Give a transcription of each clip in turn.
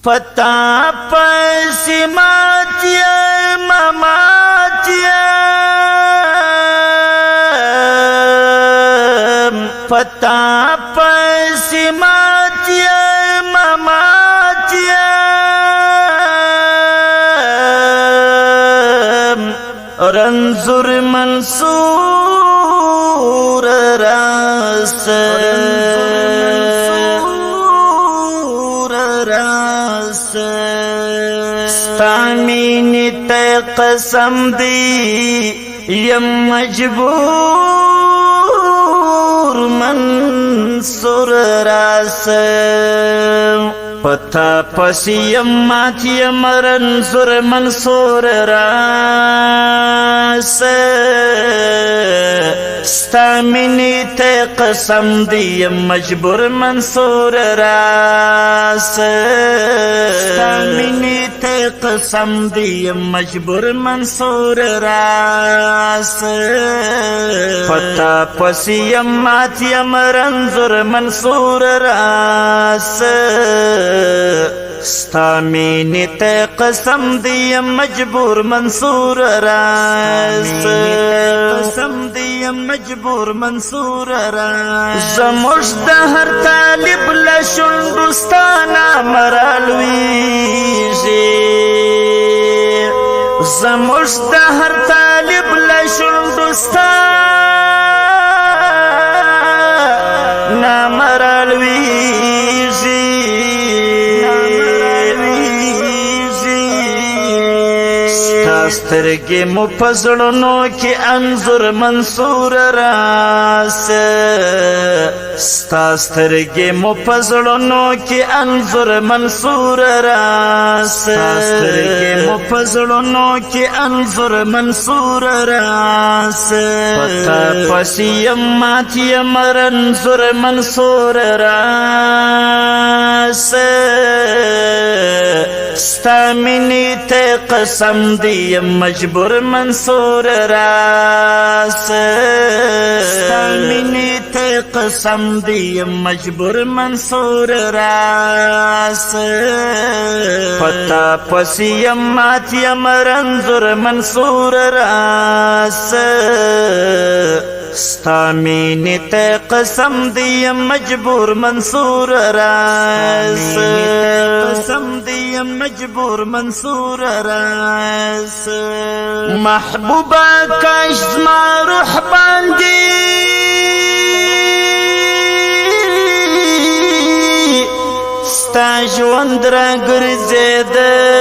پتا پسی ماتیم ماتیم پتا پسی ماتیم ماتیم رنزور منصور راس ستامینی تے قسم دی یم مجبور منصور راس پتا پسی یم ماتی مرنصور منصور راس ستامینی تے قسم دی یم مجبور منصور راس ستامینی تے قسم دی یم مجبور منصور راس پتا پسی یم ماتی مرنصور منصور راس ستامینی تے قسم دی مجبور منصور راس قسم دی مجبور منصور راس زموش د هر طالب لشندستانا مرالویږي زموش د هر طالب لشندستانا مرالویږي سترگی مو پزړونو کې انظر منصور راس ستا سترگی مو پزړونو کې انظر منصور راس سترگی مو پزړونو کې انظر منصور راس پتا پسی ماتی مرنظر منصور راس ستامینی تے قسم دی مجبور منصور راس ستامینی تے قسم دی مجبور منصور راس پتا پسی ماتی مرنظر منصور راس ستامینی تے قسم دی مجبور منصور راس قسم دی مجبور منصور راس محبوبہ کاش زما روح باندی ستا ژوند را ګرځېدله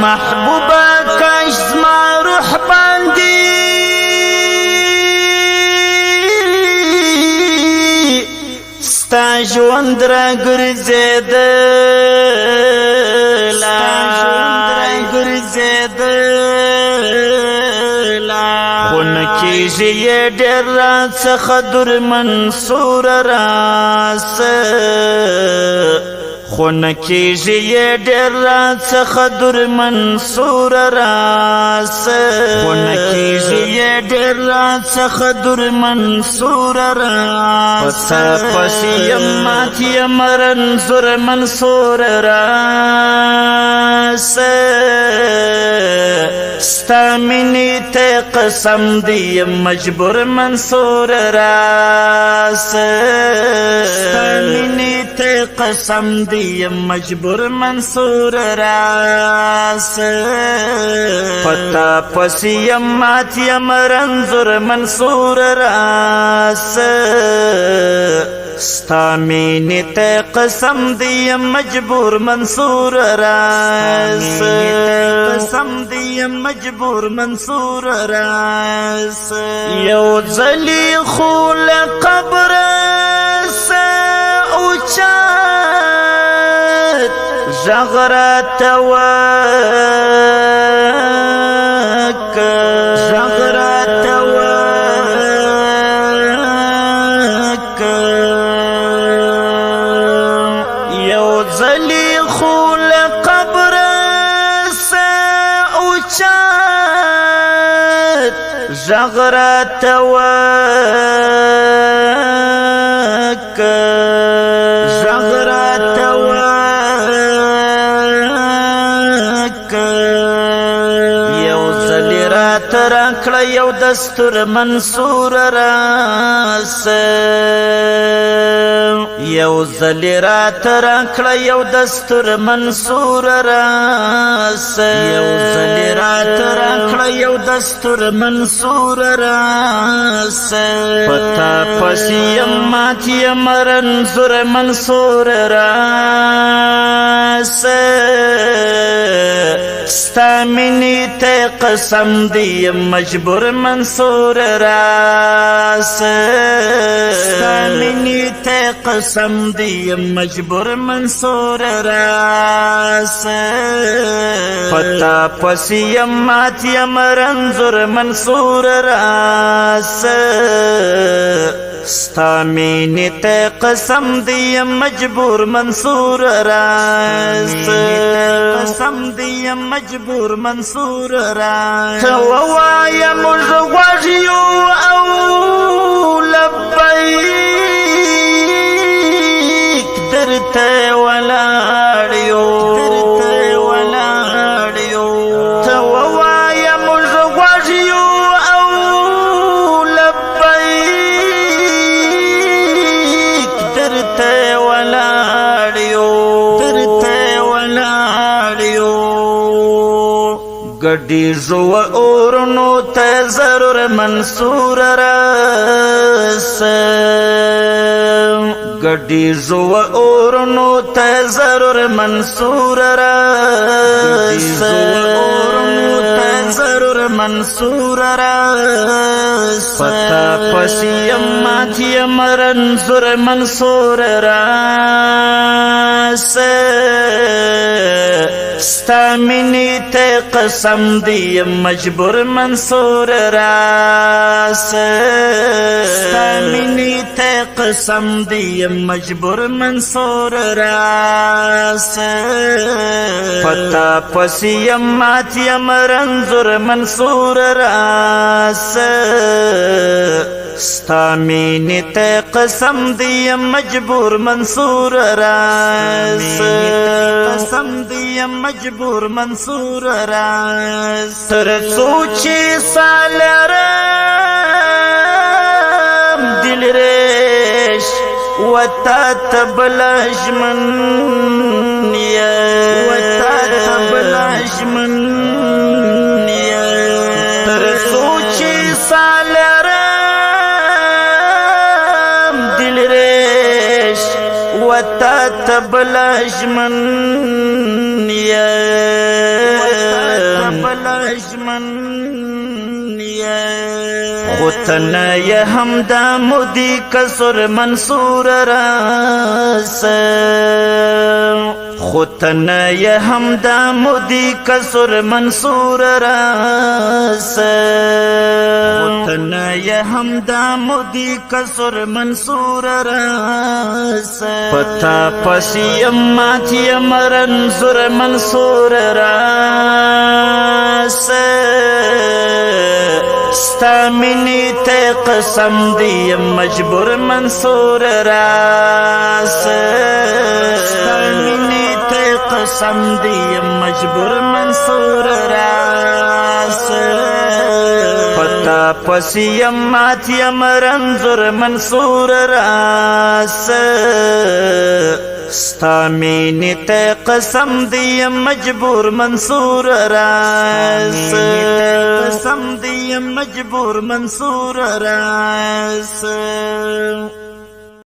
محبوبہ کاش زما روح باندی ستا ژوند را ګرځېدله خو نه کېږي یې ډېر راڅخه در منصور راس خو نه کېږي یې ډېر راڅخه در منصور راس خو نه کېږي یې ډېر راڅخه در منصور راس پتا پسی ماتی مرنظر منصور راس ستامینی تے قسم دی مجبور منصور راس ستامینی تے قسم دی مجبور منصور راس پتا پسی ماتی مرنظر منصور راس ستامینی تے قسم دی مجبور منصور راس قسم دی مجبور منصور راس یو ځلی خو له قبر سه اوچت غږ راته یو ځلی خو له قبر سه اوچت غږ راته راکړه یو دستور منصور راس یو ځل راته راکړه یو دستور منصور راس یو ځل راته راکړه یو دستور منصور راس پتا پسې یم مات یم رنځور منصور راس ستا مینې ته قسم دی مجبور منصور راس ستا مینې ته قسم دی مجبور منصور راس پتا پسې یم مات یم رنځور منصور راس ستا مینې ته قسم دی مجبور منصور راس قسم دی مجبور منصور راس ووایا موږ غوږ یو او لبیک درته ولاړ یو ته ووایا موږ غوږ یو او لبیک درته ولاړ یو گڈی جو اورنو ته ضرور منصور راس گڈی جو اورنو ته ضرور منصور راس ضرور منصور راس پتا پسی مات یم رنځور منصور راس ستا مینې ته قسم دی مجبور منصور راس ستا مینې ته قسم دی مجبور منصور راس پتا پسې یم مات یم رنځور منصور راس ستا مینې ته قسم دی مجبور منصور راس قسم دی مجبور منصور راس تر څو چې سالرم دل ریش وتا تبلشمن یا وتا تبلشمن یا تر څو چې سالرم دل ریش وتا تبلشمن خودتن یا حمدا مودی کسر منصور راس خودتن یا حمدا مودی کسر منصور راس خودتن یا حمدا مودی کسر منصور راس پتا پسی مات یم رنځور منصور راس ستا مینې ته قسم دی مجبور منصور راس ستا مینې ته قسم دی مجبور منصور راس پتا پسی مات یم رنځور منصور راس ستا مینې ته قسم دی مجبور منصور راس قسم دی مجبور منصور راس